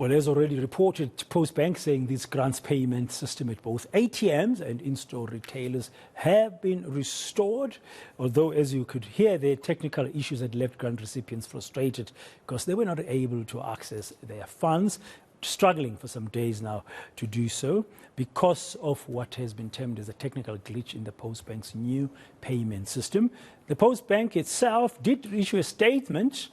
Well, as already reported, Postbank saying this grants payment system at both ATMs and in-store retailers have been restored. Although, as you could hear, the technical issues had left grant recipients frustrated because they were not able to access their funds, struggling for some days now to do so because of what has been termed as a technical glitch in the Postbank's new payment system. The Postbank itself did issue a statement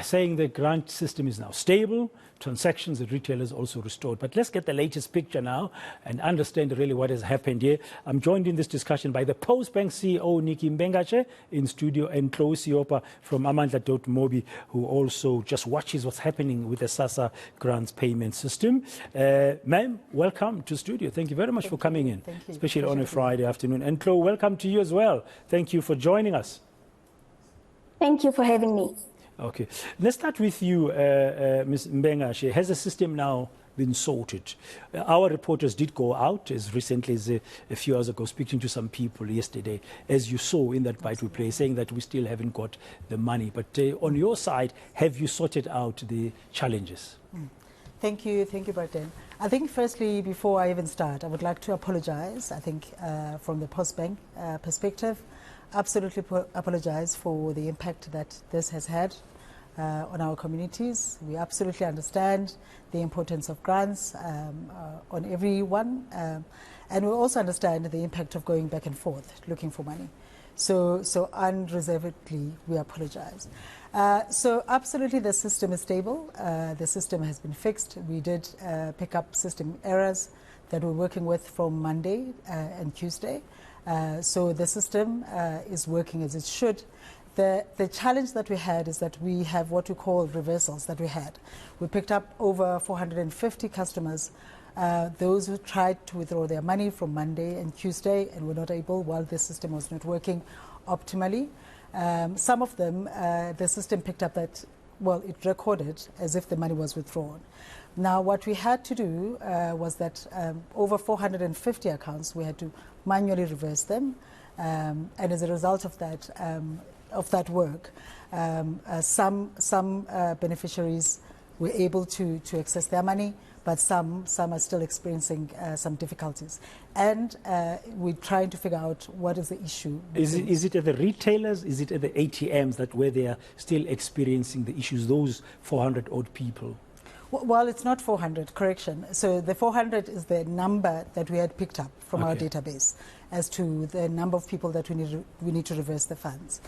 saying the grant system is now stable, transactions at retailers also restored. But let's get the latest picture now and understand really what has happened here. I'm joined in this discussion by the Postbank CEO, Nikki Mbengashe, in studio, and Tlou Seopa from Amandla.mobi, who also just watches what's happening with the Sassa grants payment system. Ma'am, welcome to studio. Thank you very much for coming in, especially on a Friday afternoon. And Tlou, welcome to you as well. Thank you for joining us. Thank you for having me. Okay, let's start with you, Ms. Mbengashe. Has the system now been sorted? Our reporters did go out as recently as a few hours ago, speaking to some people yesterday, as you saw in that bite we play, saying that we still haven't got the money. But on your side, have you sorted out the challenges? Thank you, Barton. I think firstly, before I even start, I would like to apologize. I think from the Postbank perspective, absolutely apologize for the impact that this has had on our communities. We absolutely understand the importance of grants on everyone, and we also understand the impact of going back and forth looking for money. So unreservedly, we apologize. So absolutely, the system is stable. The system has been fixed. We did pick up system errors that we're working with from Monday and Tuesday. So the system is working as it should. The challenge that we had is that we have what we call reversals that we had. We picked up over 450 customers, those who tried to withdraw their money from Monday and Tuesday and were not able while the system was not working optimally. Some of them, the system picked up that, well, it recorded as if the money was withdrawn. Now, what we had to do was that over 450 accounts, we had to manually reverse them. And as a result of that work, some beneficiaries were able to access their money, but some are still experiencing some difficulties. And we're trying to figure out what is the issue. Is it at the retailers? Is it at the ATMs where they are still experiencing the issues, those 400 odd people? Well, it's not 400, correction. So the 400 is the number that we had picked up from our database as to the number of people that we need to reverse the funds.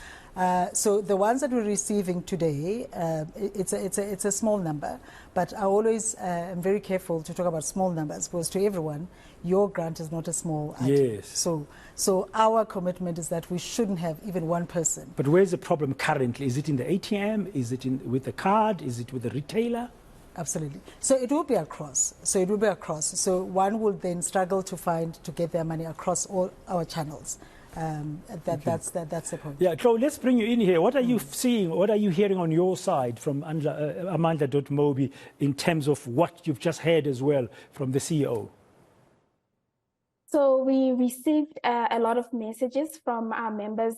So the ones that we're receiving today, it's a small number, but I always am very careful to talk about small numbers because to everyone, your grant is not a small item. Yes. So our commitment is that we shouldn't have even one person. But where's the problem currently? Is it in the ATM? Is it with the card? Is it with the retailer? Absolutely. So it will be across. So one will then struggle to get their money across all our channels. That's the point. Yeah, Tlou, let's bring you in here. What are you seeing? What are you hearing on your side from Amandla.mobi in terms of what you've just heard as well from the CEO? So we received a lot of messages from our members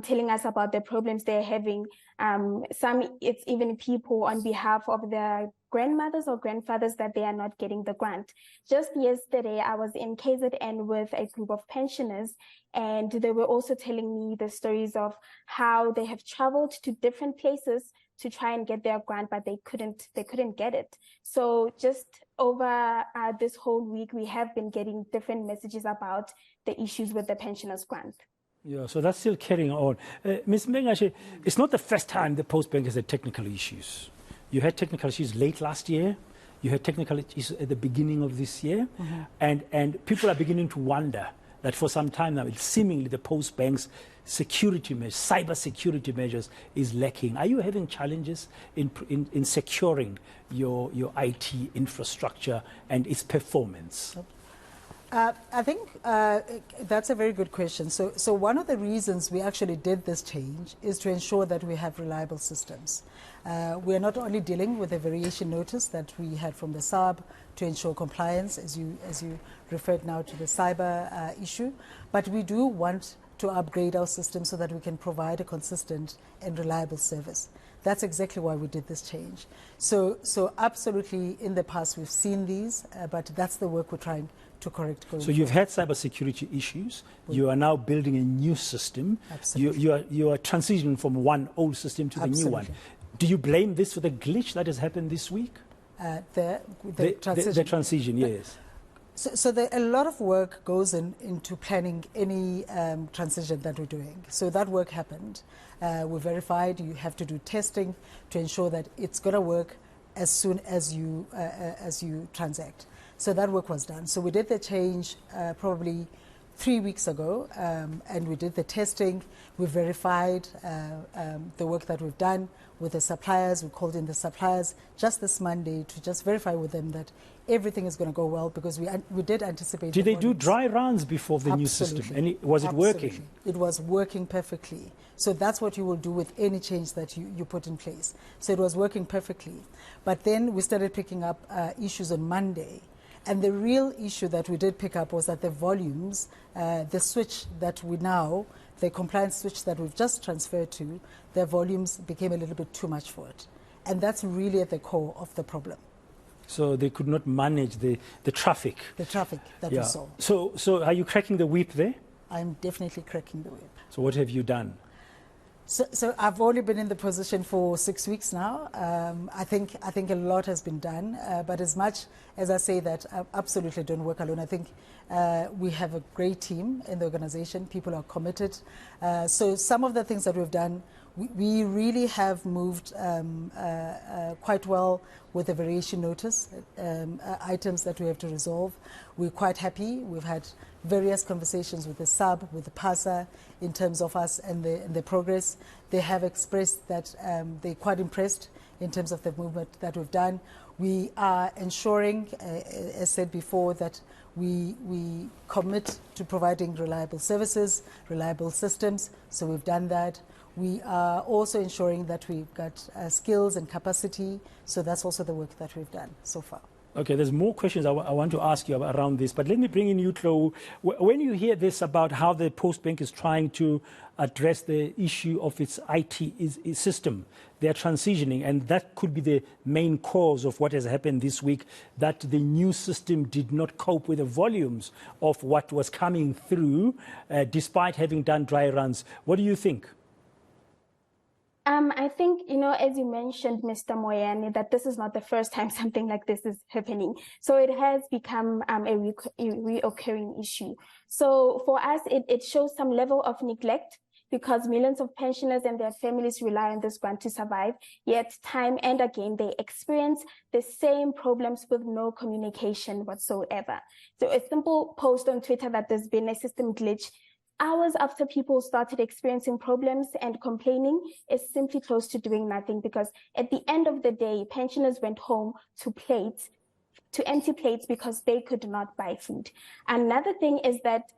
telling us about the problems they're having. It's even people on behalf of their grandmothers or grandfathers that they are not getting the grant. Just yesterday, I was in KZN with a group of pensioners, and they were also telling me the stories of how they have traveled to different places to try and get their grant, but they couldn't get it. So just over this whole week, we have been getting different messages about the issues with the pensioners' grant. Yeah, so that's still carrying on. Ms. Mbengashe, it's not the first time the Postbank has had technical issues. You had technical issues late last year. You had technical issues at the beginning of this year. And people are beginning to wonder that for some time now, seemingly the Postbank's security measures, cyber security measures is lacking. Are you having challenges in securing your IT infrastructure and its performance? I think that's a very good question. So one of the reasons we actually did this change is to ensure that we have reliable systems. We are not only dealing with a variation notice that we had from the SARB to ensure compliance, as you referred now to the cyber issue, but we do want to upgrade our system so that we can provide a consistent and reliable service. That's exactly why we did this change. So absolutely, in the past we've seen these, but that's the work we're trying to correct going So you've forward. had cybersecurity issues. You are now building a new system. Absolutely. You are transitioning from one old system to the new one. Do you blame this for the glitch that has happened this week? The transition. The transition, yes. So a lot of work goes into planning any transition that we're doing. So that work happened. We verified. You have to do testing to ensure that it's going to work as soon as you transact. So that work was done. So we did the change probably 3 weeks ago, and we did the testing. We verified the work that we've done with the suppliers. We called in the suppliers just this Monday to just verify with them that everything is going to go well, because we did anticipate. Did they do dry runs before the new system? And was it working? It was working perfectly. So that's what you will do with any change that you put in place. So it was working perfectly. But then we started picking up issues on Monday. And the real issue that we did pick up was that the volumes, the switch that the compliance switch that we've just transferred to, the volumes became a little bit too much for it. And that's really at the core of the problem. So they could not manage the traffic. The traffic that we saw. So are you cracking the whip there? I'm definitely cracking the whip. So what have you done? So I've only been in the position for 6 weeks now. I think a lot has been done, but as much as I say that, I absolutely don't work alone. I think we have a great team in the organization. People are committed. So some of the things that we've done, we really have moved quite well with the variation notice items that we have to resolve. We're quite happy. We've had various conversations with the sub, with the PASA, in terms of us and the progress. They have expressed that they're quite impressed in terms of the movement that we've done. We are ensuring, as said before, that we commit to providing reliable services, reliable systems, so we've done that. We are also ensuring that we've got skills and capacity, so that's also the work that we've done so far. Okay, there's more questions I want to ask you around this, but let me bring in you, Tlou. When you hear this about how the Postbank is trying to address the issue of its IT system, they're transitioning, and that could be the main cause of what has happened this week, that the new system did not cope with the volumes of what was coming through, despite having done dry runs. What do you think? I think, as you mentioned, Mr. Moyane, that this is not the first time something like this is happening. So it has become a reoccurring issue. So for us, it shows some level of neglect, because millions of pensioners and their families rely on this grant to survive, yet time and again, they experience the same problems with no communication whatsoever. So a simple post on Twitter that there's been a system glitch hours after people started experiencing problems and complaining is simply close to doing nothing, because at the end of the day, pensioners went home to empty plates because they could not buy food. Another thing is that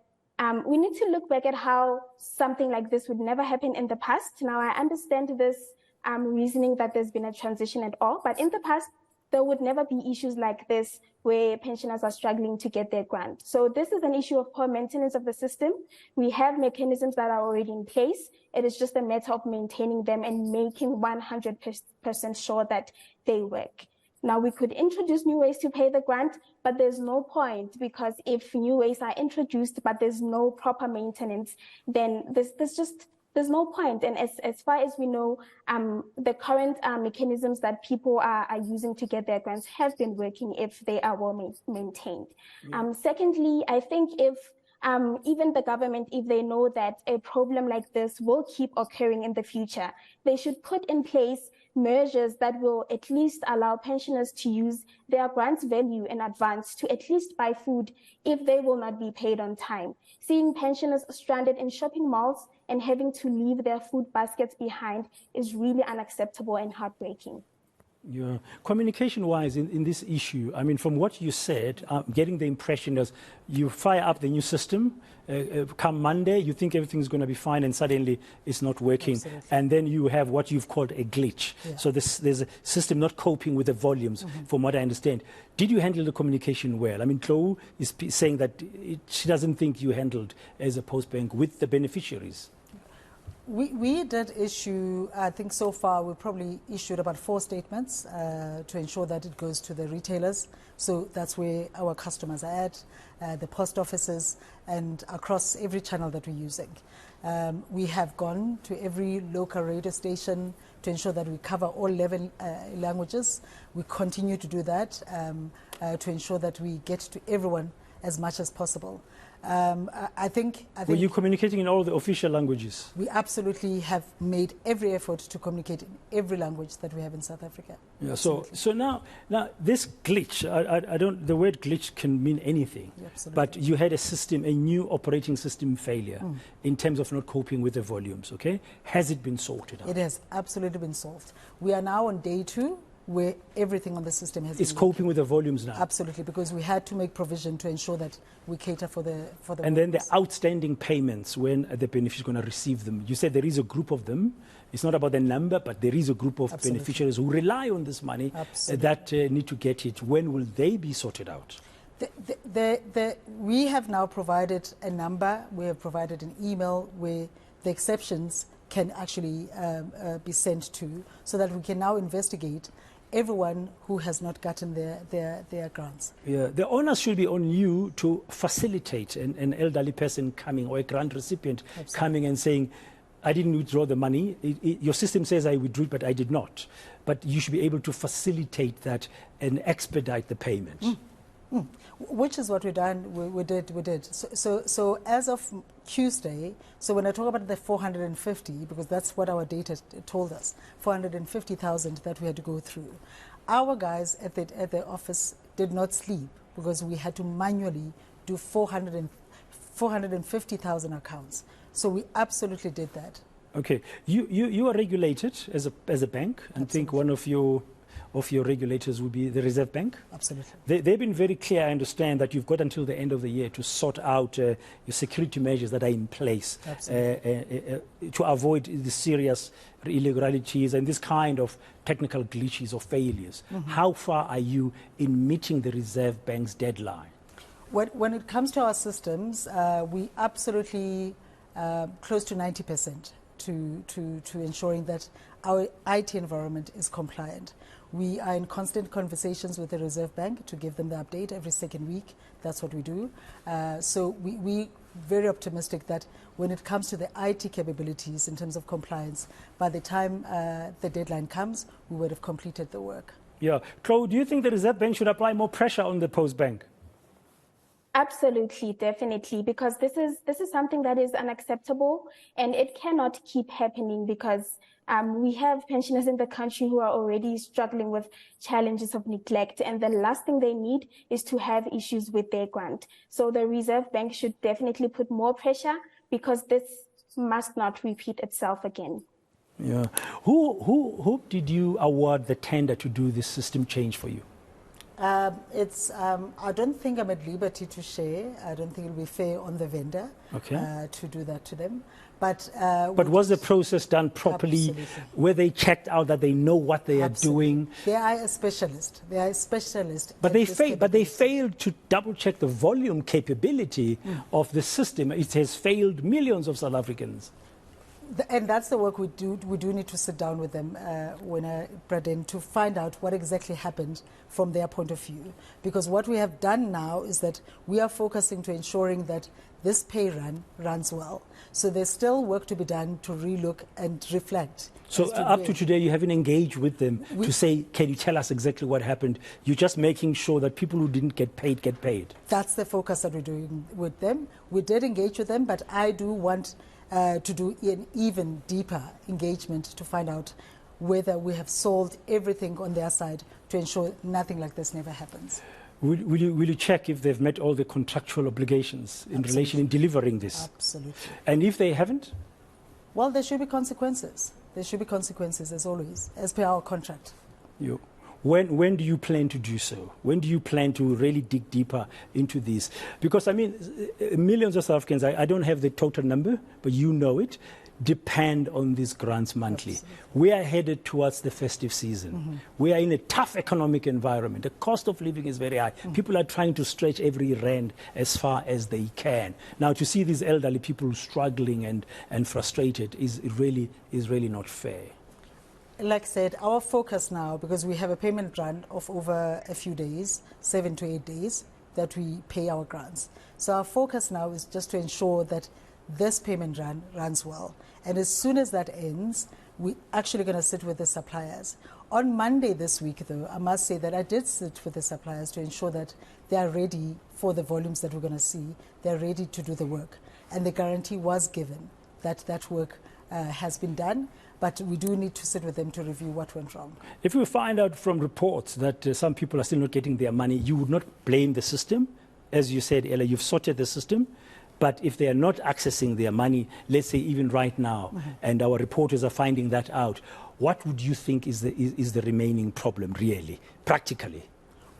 we need to look back at how something like this would never happen in the past. Now, I understand this reasoning that there's been a transition and all, but in the past, there would never be issues like this where pensioners are struggling to get their grant. So this is an issue of poor maintenance of the system. We have mechanisms that are already in place. It is just a matter of maintaining them and making 100% sure that they work. Now, we could introduce new ways to pay the grant, but there's no point, because if new ways are introduced, but there's no proper maintenance, then there's no point. And as far as we know, the current mechanisms that people are using to get their grants have been working if they are well maintained. Secondly, I think if even the government, if they know that a problem like this will keep occurring in the future, they should put in place measures that will at least allow pensioners to use their grants value in advance to at least buy food if they will not be paid on time. Seeing pensioners stranded in shopping malls and having to leave their food baskets behind is really unacceptable and heartbreaking. Yeah. Communication-wise, in this issue, I mean, from what you said, getting the impression is you fire up the new system, come Monday, you think everything's going to be fine, and suddenly it's not working. Absolutely. And then you have what you've called a glitch. Yeah. So there's a system not coping with the volumes, from what I understand. Did you handle the communication well? I mean, Tlou is saying that she doesn't think you handled as a Postbank with the beneficiaries. We did issue, I think so far we probably issued about 4 statements to ensure that it goes to the retailers. So that's where our customers are at, the post offices, and across every channel that we're using. We have gone to every local radio station to ensure that we cover all 11 languages. We continue to do that to ensure that we get to everyone as much as possible. I think Were you communicating in all the official languages? We absolutely have made every effort to communicate in every language that we have in South Africa. Yeah. So now this glitch, I don't. The word glitch can mean anything. Yeah, absolutely. But you had a new operating system failure in terms of not coping with the volumes. Okay, has it been sorted out? It has absolutely been solved. We are now on day 2. Where everything on the system has It's been coping with the volumes now. Absolutely, because we had to make provision to ensure that we cater for the And then the workers. outstanding payments, when the beneficiary is going to receive them. You said there is a group of them. It's not about the number, but there is a group of Absolutely. beneficiaries who rely on this money that need to get it. When will they be sorted out? We have now provided a number. We have provided an email where the exceptions can actually be sent to, so that we can now investigate everyone who has not gotten their grants. Yeah, the onus should be on you to facilitate an elderly person coming, or a grant recipient Absolutely. coming and saying, I didn't withdraw the money. Your system says I withdrew it, but I did not. But you should be able to facilitate that and expedite the payment. Which is what we did. So as of Tuesday, so when I talk about the 450, because that's what our data told us, 450,000 that we had to go through. Our guys at the office did not sleep because we had to manually do 450,000 accounts. So we absolutely did that. Okay, you are regulated as a bank, and Absolutely. think one of your regulators will be the Reserve Bank. Absolutely. They've been very clear, I understand, that you've got until the end of the year to sort out your security measures that are in place to avoid the serious irregularities and this kind of technical glitches or failures. How far are you in meeting the Reserve Bank's deadline? When it comes to our systems, we absolutely close to 90% to ensuring that our IT environment is compliant. We are in constant conversations with the Reserve Bank to give them the update every second week. That's what we do. So we very optimistic that when it comes to the IT capabilities in terms of compliance, by the time the deadline comes, we would have completed the work. Yeah. Tlou, do you think the Reserve Bank should apply more pressure on the Postbank? Absolutely, definitely, because this is something that is unacceptable, and it cannot keep happening, because we have pensioners in the country who are already struggling with challenges of neglect, and the last thing they need is to have issues with their grant. So the Reserve Bank should definitely put more pressure, because this must not repeat itself again. Yeah. Who did you award the tender to do this system change for you? I don't think I'm at liberty to share. I don't think it will be fair on the vendor to do that to them. But was the process done properly? Absolutely. Where they checked out that they know what they are doing? They are a specialist. They are a specialist. But they failed to double check the volume capability of the system. It has failed millions of South Africans. And that's the work we do. We do need to sit down with them, Braden, to find out what exactly happened from their point of view. Because what we have done now is that we are focusing to ensuring that this pay run runs well. So there's still work to be done to relook and reflect. So up to today, you haven't engaged with them to say, can you tell us exactly what happened? You're just making sure that people who didn't get paid get paid. That's the focus that we're doing with them. We did engage with them, but I do want to do an even deeper engagement to find out whether we have solved everything on their side to ensure nothing like this never happens. Will you check if they've met all the contractual obligations in relation in delivering this? Absolutely. And if they haven't? Well, there should be consequences. There should be consequences, as always, as per our contract. When do you plan to do so? When do you plan to really dig deeper into this? Because, I mean, millions of South Africans, I don't have the total number, but you know it, depend on these grants monthly. Absolutely. We are headed towards the festive season. We are in a tough economic environment. The cost of living is very high. People are trying to stretch every rand as far as they can. Now, to see these elderly people struggling and frustrated is really not fair. Like I said, our focus now, because we have a payment run of over a few days, 7 to 8 days, that we pay our grants. So our focus now is just to ensure that this payment run runs well. And as soon as that ends, we're actually going to sit with the suppliers. On Monday this week, though, I must say that I did sit with the suppliers to ensure that they are ready for the volumes that we're going to see. They're ready to do the work. And the guarantee was given that that work has been done. But we do need to sit with them to review what went wrong. If we find out from reports that some people are still not getting their money, you would not blame the system. As you said, Ella, you've sorted the system. But if they are not accessing their money, let's say even right now, and our reporters are finding that out, what would you think is the remaining problem, really, practically?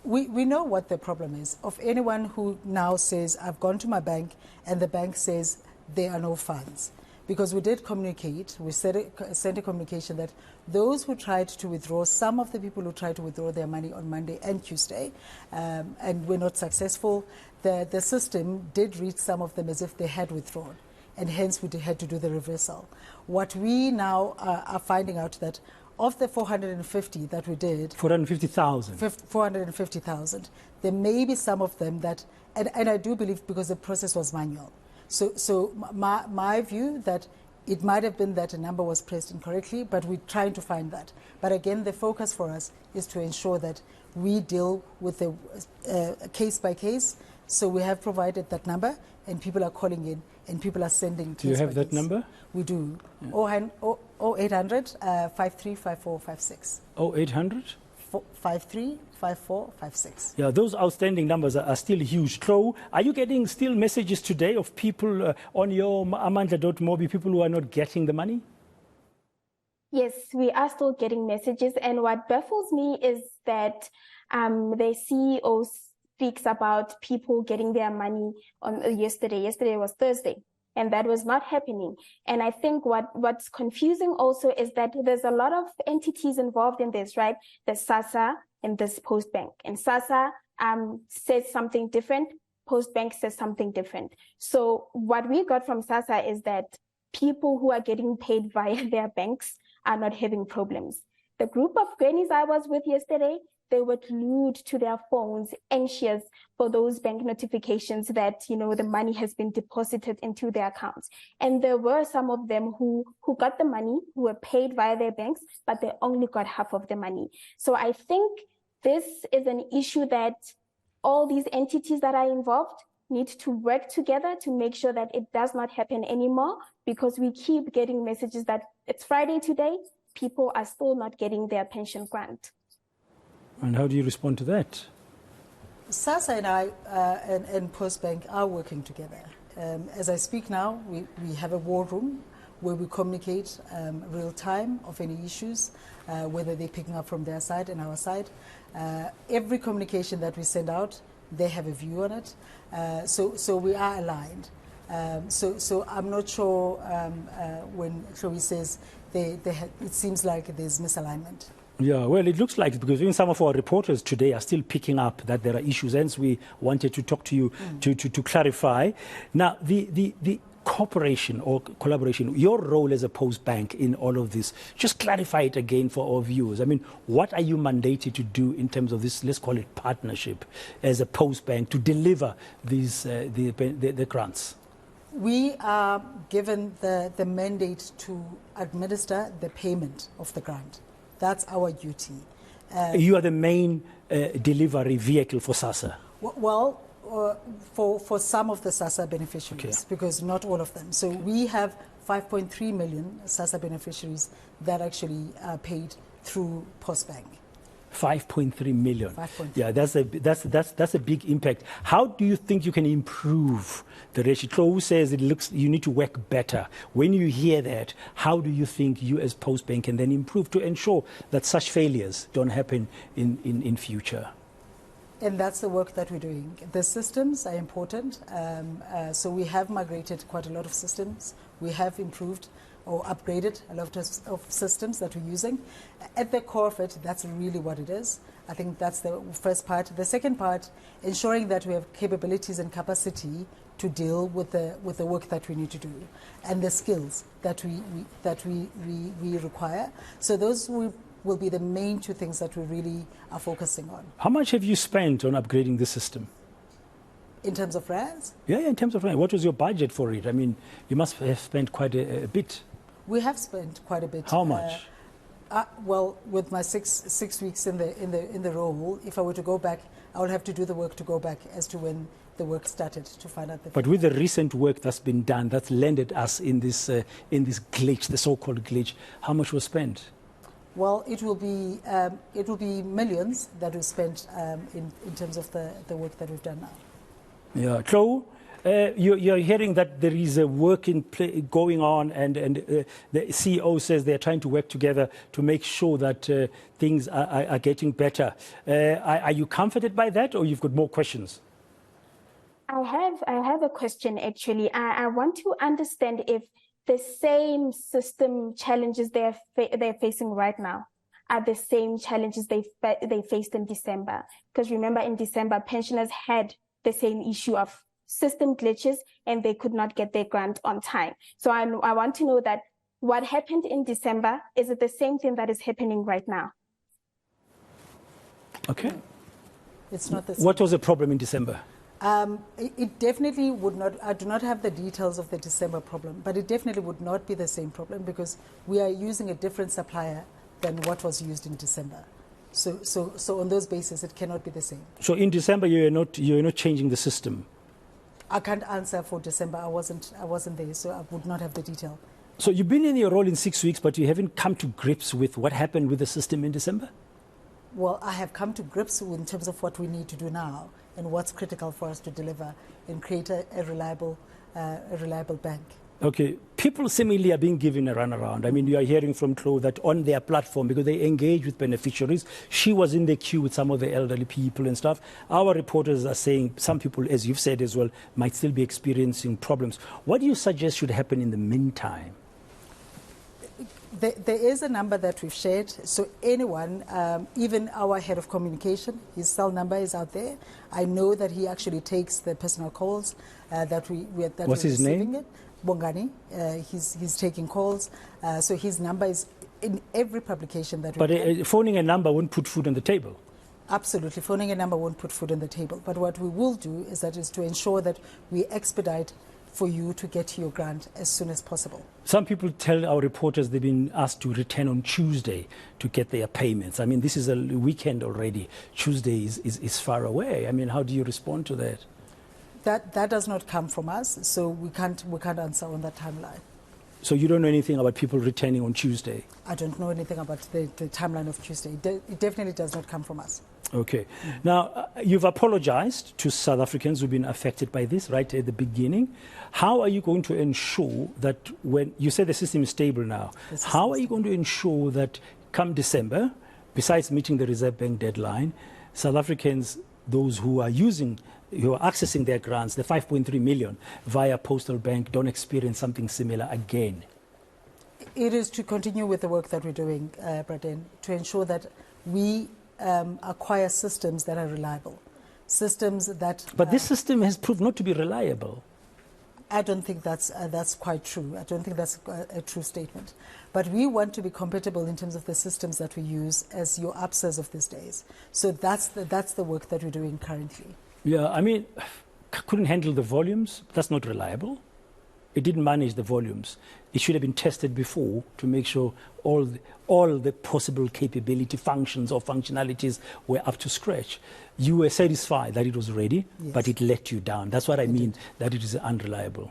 We know what the problem is. Of anyone who now says, I've gone to my bank, and the bank says there are no funds. Because we did communicate, we sent a communication that those who tried to withdraw, some of the people who tried to withdraw their money on Monday and Tuesday, and were not successful, the system did reach some of them as if they had withdrawn, and hence we had to do the reversal. What we now are finding out that of the 450 that we did... 450,000. 450,000. There may be some of them that, and I do believe because the process was manual. So my view that it might have been that a number was pressed incorrectly, but we're trying to find that. But again, the focus for us is to ensure that we deal with the case by case. So we have provided that number, and people are calling in, and people are sending. Do you have that number? We do. Yeah. 0800 535456. 0800 535456. Yeah, those outstanding numbers are still huge. Tlou, are you getting still messages today of people on your Amandla.mobi, people who are not getting the money? Yes, we are still getting messages. And what baffles me is that the CEO speaks about people getting their money on yesterday. Yesterday was Thursday, and that was not happening. And I think what's confusing also is that there's a lot of entities involved in this, right? There's Sassa and this Postbank. And Sassa says something different. Postbank says something different. So what we got from Sassa is that people who are getting paid via their banks are not having problems. The group of grannies I was with yesterday, they were glued to their phones, anxious for those bank notifications that, you know, the money has been deposited into their accounts. And there were some of them who got the money, who were paid via their banks, but they only got half of the money. So I think this is an issue that all these entities that are involved need to work together to make sure that it does not happen anymore, because we keep getting messages that it's Friday today, people are still not getting their pension grant. And how do you respond to that? Sassa and I and Postbank are working together. As I speak now, we have a war room where we communicate real time of any issues, whether they're picking up from their side and our side. Every communication that we send out, they have a view on it. So we are aligned. So I'm not sure when Tlou says it seems like there's misalignment. Yeah, well, it looks like it, because even some of our reporters today are still picking up that there are issues, hence we wanted to talk to you to clarify. Now, the cooperation or collaboration, your role as a Postbank in all of this, just clarify it again for our viewers. I mean, what are you mandated to do in terms of this, let's call it partnership, as a Postbank to deliver these the grants? We are given the mandate to administer the payment of the grant. That's our duty. You are the main delivery vehicle for Sassa? Well, for some of the Sassa beneficiaries, because not all of them. So we have 5.3 million Sassa beneficiaries that actually are paid through Postbank. 5.3 million. 5.3. Yeah, that's a big impact. How do you think you can improve the ratio? Tlou says you need to work better. When you hear that, how do you think you as Postbank can then improve to ensure that such failures don't happen in future? And that's the work that we're doing. The systems are important. So we have migrated quite a lot of systems. We have improved or upgraded a lot of systems that we're using. At the core of it, that's really what it is. I think that's the first part. The second part, ensuring that we have capabilities and capacity to deal with the work that we need to do and the skills that we require. So those will be the main two things that we really are focusing on. How much have you spent on upgrading the system? In terms of rands? Yeah, in terms of rands. What was your budget for it? I mean, you must have spent quite a bit. We have spent quite a bit. How much? Well, with my six weeks in the role, if I were to go back, I would have to do the work to go back as to when the work started to find out the. But with the recent work that's been done, that's landed us in this glitch, the so-called glitch. How much was spent? Well, it will be millions that we spent in terms of the work that we've done now. Yeah, Tlou, you're hearing that there is a work going on, and the CEO says they're trying to work together to make sure that things are getting better. Are you comforted by that, or you've got more questions? I have a question, actually. I want to understand if the same system challenges they're facing right now are the same challenges they faced in December. Because remember, in December, pensioners had the same issue of system glitches and they could not get their grant on time. So I want to know that what happened in December, is it the same thing that is happening right now? Okay. It's not the same. What was the problem in December? It definitely would not, I do not have the details of the December problem, but it definitely would not be the same problem because we are using a different supplier than what was used in December. So on those bases, it cannot be the same. So in December, you're not changing the system? I can't answer for December. I wasn't there, so I would not have the detail. So you've been in your role in 6 weeks, but you haven't come to grips with what happened with the system in December? Well, I have come to grips in terms of what we need to do now and what's critical for us to deliver and create a reliable bank. Okay, people similarly are being given a runaround. I mean, you are hearing from Tlou that on their platform, because they engage with beneficiaries, she was in the queue with some of the elderly people and stuff. Our reporters are saying some people, as you've said as well, might still be experiencing problems. What do you suggest should happen in the meantime? There is a number that we've shared. So anyone, even our head of communication, his cell number is out there. I know that he actually takes the personal calls that What's his name? It. Bongani, he's taking calls. So his number is in every publication that we But phoning a number won't put food on the table. Absolutely. Phoning a number won't put food on the table. But what we will do is to ensure that we expedite for you to get your grant as soon as possible. Some people tell our reporters they've been asked to return on Tuesday to get their payments. I mean, this is a weekend already. Tuesday is far away. I mean, how do you respond to that? That does not come from us, so we can't answer on that timeline. So you don't know anything about people returning on Tuesday? I don't know anything about the timeline of Tuesday. It definitely does not come from us. Okay. Now, you've apologized to South Africans who've been affected by this right at the beginning. How are you going to ensure that when you say the system is stable now, how are you going to ensure that come December, besides meeting the Reserve Bank deadline, South Africans, those who are accessing their grants, the 5.3 million via Postal Bank, don't experience something similar again? It is to continue with the work that we're doing, Braden, to ensure that we acquire systems that are reliable, systems that... But this system has proved not to be reliable. I don't think that's quite true. I don't think that's a true statement. But we want to be compatible in terms of the systems that we use as your APSAs of these days. So that's the work that we're doing currently. Yeah, I mean, couldn't handle the volumes. That's not reliable. It didn't manage the volumes. It should have been tested before to make sure all the possible capability functions or functionalities were up to scratch. You were satisfied that it was ready, yes, but it let you down. That's what I mean, that it is unreliable.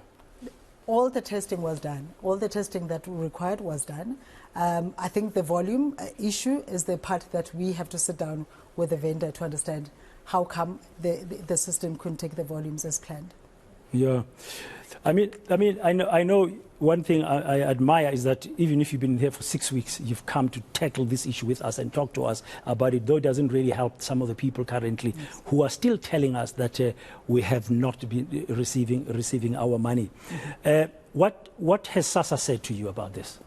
All the testing was done. All the testing that required was done. I think the volume issue is the part that we have to sit down with the vendor to understand how come the system couldn't take the volumes as planned. Yeah, I mean, I know one thing I admire is that even if you've been here for 6 weeks, you've come to tackle this issue with us and talk to us about it, though it doesn't really help some of the people currently, yes, who are still telling us that we have not been receiving our money. Mm-hmm. What has Sassa said to you about this?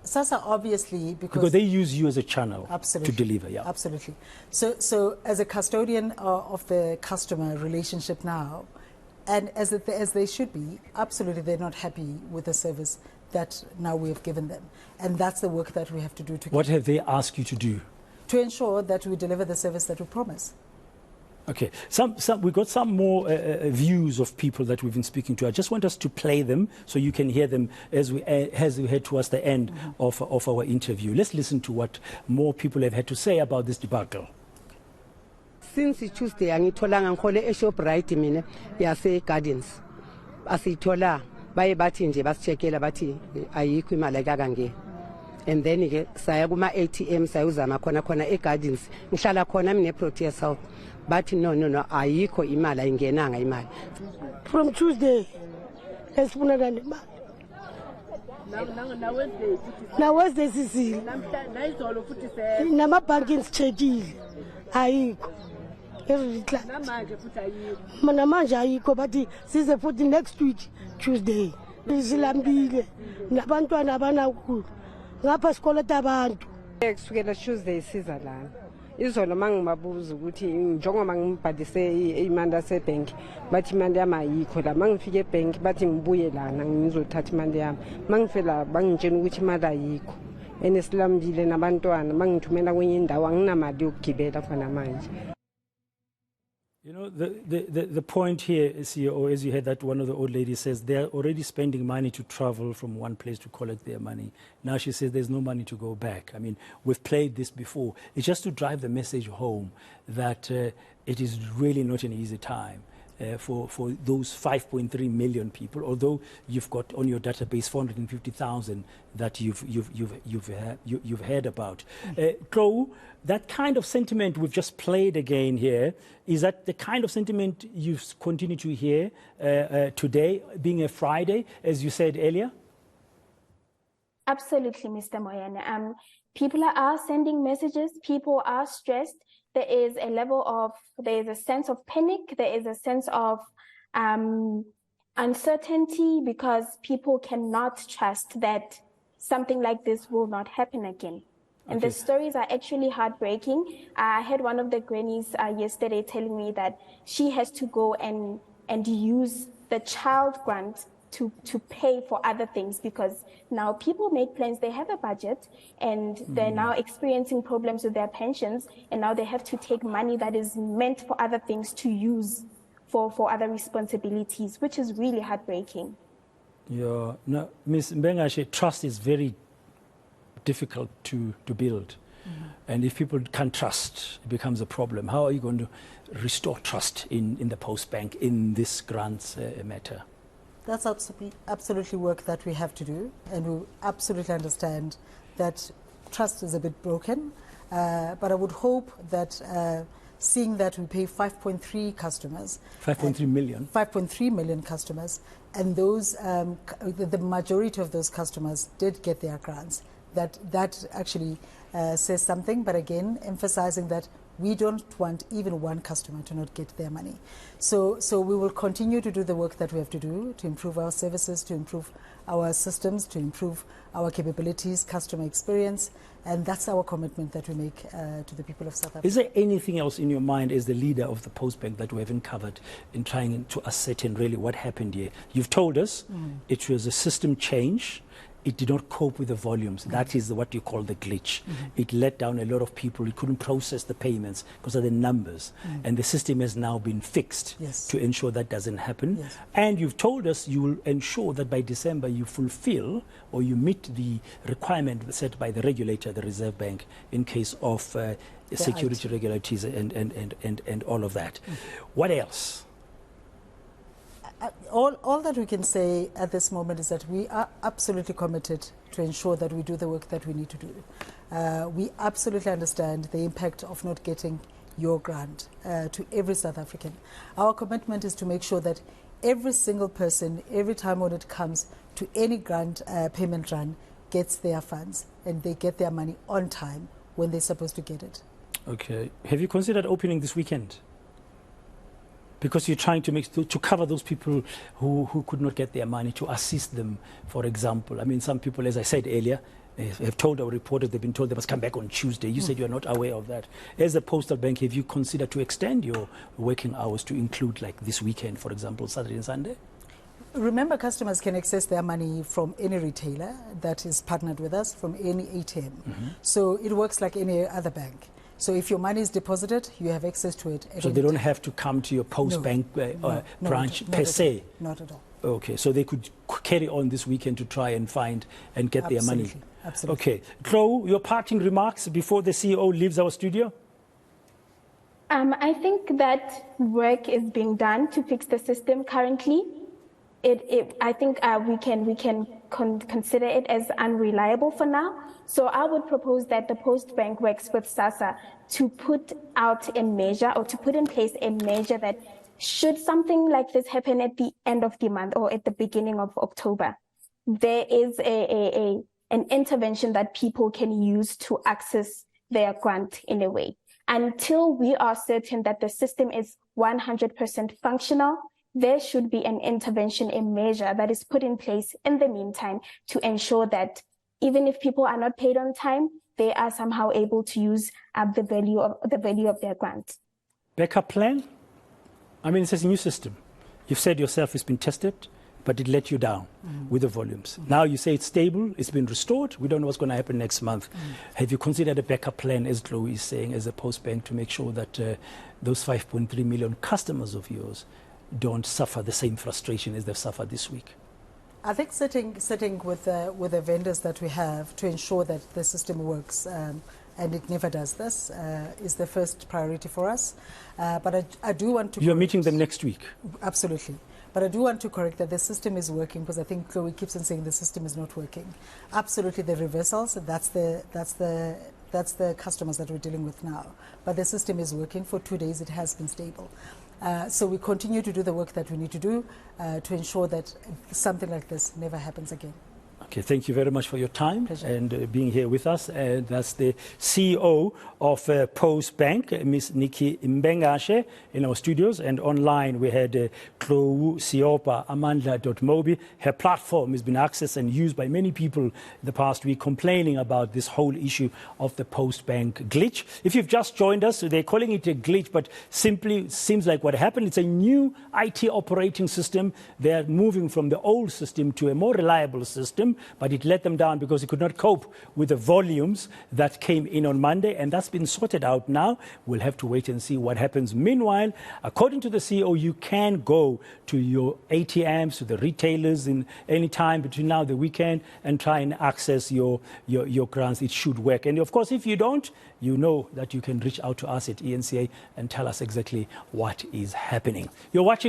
Sassa obviously, because they use you as a channel absolutely, to deliver. Yeah, absolutely. So as a custodian of the customer relationship now, and as they should be, absolutely, they're not happy with the service that now we have given them, and that's the work that we have to do. What have they asked you to do? To ensure that we deliver the service that we promise. Okay, we've got some more views of people that we've been speaking to. I just want us to play them so you can hear them as we head towards the end of our interview. Let's listen to what more people have had to say about this debacle. Since Tuesday, angitholanga ngikhole eShoprite mina yase Gardens. Asithola baye bathi nje basichekela bathi ayikho imali kakange. And then ke saya kuma ATMs sayuzama khona eGardens. Ngihlala khona mine Proteas Health. But no, ayikho imali ayingenanga imali. From Tuesday, esifuna imali. Now Wednesday sisi. Namabhanki ngichekile. Ayikho. Namanje ayikho bathi size futhi next week Tuesday. Izilambile nabantwana abanakukhulu. Ngapha sikoleta abantu. Kusukela Tuesday siza lana. Izolo mangimabuza ukuthi njengoba ngibhalise imali yasebank bathi imali yami ayikho la mangifike ebank bathi ngibuye lana ngizothatha imali yami mangifela bangitshela ukuthi imali ayikho enesilambile nabantwana mangithumela kwenye indawo anginamali yokugibela khona manje. You know, the point here, CEO, as you heard that one of the old ladies says, they're already spending money to travel from one place to collect their money. Now she says there's no money to go back. I mean, we've played this before. It's just to drive the message home that it is really not an easy time for those 5.3 million people, although you've got on your database 450,000 that you've heard about. Tlou, that kind of sentiment we've just played again here, is that the kind of sentiment you've continued to hear today, being a Friday, as you said earlier? Absolutely, Mr. Moyane. People are sending messages. People are stressed. There is a sense of panic. There is a sense of uncertainty because people cannot trust that something like this will not happen again. And the stories are actually heartbreaking. I had one of the grannies yesterday telling me that she has to go and use the child grant to pay for other things because now people make plans, they have a budget and they're now experiencing problems with their pensions and now they have to take money that is meant for other things to use for other responsibilities, which is really heartbreaking. Yeah, no, Ms. Mbengashe, trust is very difficult to build. And if people can't trust, it becomes a problem. How are you going to restore trust in the Postbank in this grants matter? That's absolutely work that we have to do, and we absolutely understand that trust is a bit broken, but I would hope that seeing that we pay 5.3 customers, 5.3 million, 5.3 million customers, and those the majority of those customers did get their grants, that actually says something, but again emphasizing that we don't want even one customer to not get their money. So we will continue to do the work that we have to do to improve our services, to improve our systems, to improve our capabilities, customer experience, and that's our commitment that we make to the people of South Africa. Is there anything else in your mind as the leader of the Postbank that we haven't covered in trying to ascertain really what happened here? You've told us it was a system change. It did not cope with the volumes. That is what you call the glitch. It let down a lot of people. It couldn't process the payments because of the numbers. And the system has now been fixed to ensure that doesn't happen. And you've told us you will ensure that by December you fulfill or you meet the requirement set by the regulator, the Reserve Bank, in case of security regulators and all of that. What else? All that we can say at this moment is that we are absolutely committed to ensure that we do the work that we need to do. We absolutely understand the impact of not getting your grant to every South African. Our commitment is to make sure that every single person, every time when it comes to any grant payment run, gets their funds and they get their money on time when they're supposed to get it. Okay. Have you considered opening this weekend? Because you're trying to cover those people who could not get their money, to assist them, for example. I mean, some people, as I said earlier, have told our reporters they've been told they must come back on Tuesday. You said you're not aware of that. As a postal bank, have you considered to extend your working hours to include, like, this weekend, for example, Saturday and Sunday? Remember, customers can access their money from any retailer that is partnered with us, from any ATM. So it works like any other bank. So if your money is deposited, you have access to it. So they don't have to come to your Postbank branch per se? Not at all. Okay, so they could carry on this weekend to try and find and get their money. Absolutely. Okay. Tlou, your parting remarks before the CEO leaves our studio? I think that work is being done to fix the system currently. I think we can consider it as unreliable for now. So I would propose that the Postbank works with Sassa to put out a measure, or to put in place a measure that should something like this happen at the end of the month or at the beginning of October, there is an intervention that people can use to access their grant in a way. Until we are certain that the system is 100% functional, there should be an intervention, a measure that is put in place in the meantime to ensure that even if people are not paid on time, they are somehow able to use the value of their grant. Backup plan? I mean, it's a new system. You've said yourself it's been tested, but it let you down with the volumes. Now you say it's stable, it's been restored. We don't know what's going to happen next month. Have you considered a backup plan, as Tlou is saying, as a Postbank, to make sure that those 5.3 million customers of yours don't suffer the same frustration as they've suffered this week? I think sitting with the vendors that we have to ensure that the system works, and it never does this, is the first priority for us. But I do want to... You're meeting them next week? Absolutely. But I do want to correct that the system is working, because I think Chloe keeps on saying the system is not working. Absolutely, the reversals, that's the customers that we're dealing with now. But the system is working. For 2 days, it has been stable. So we continue to do the work that we need to do to ensure that something like this never happens again. Okay, thank you very much for your time. Pleasure. And being here with us. And that's the CEO of Postbank, Miss Nikki Mbengashe, in our studios. And online we had Tlou, Seopa, Amandla.mobi. Her platform has been accessed and used by many people the past week, complaining about this whole issue of the Postbank glitch. If you've just joined us, they're calling it a glitch, but simply seems like what happened. It's a new IT operating system. They're moving from the old system to a more reliable system, but it let them down because it could not cope with the volumes that came in on Monday, and that's been sorted out now. We'll have to wait and see what happens. Meanwhile, according to the CEO, you can go to your ATMs, to the retailers in any time between now and the weekend and try and access your grants. It should work. And of course, if you don't, you know that you can reach out to us at eNCA and tell us exactly what is happening. You're watching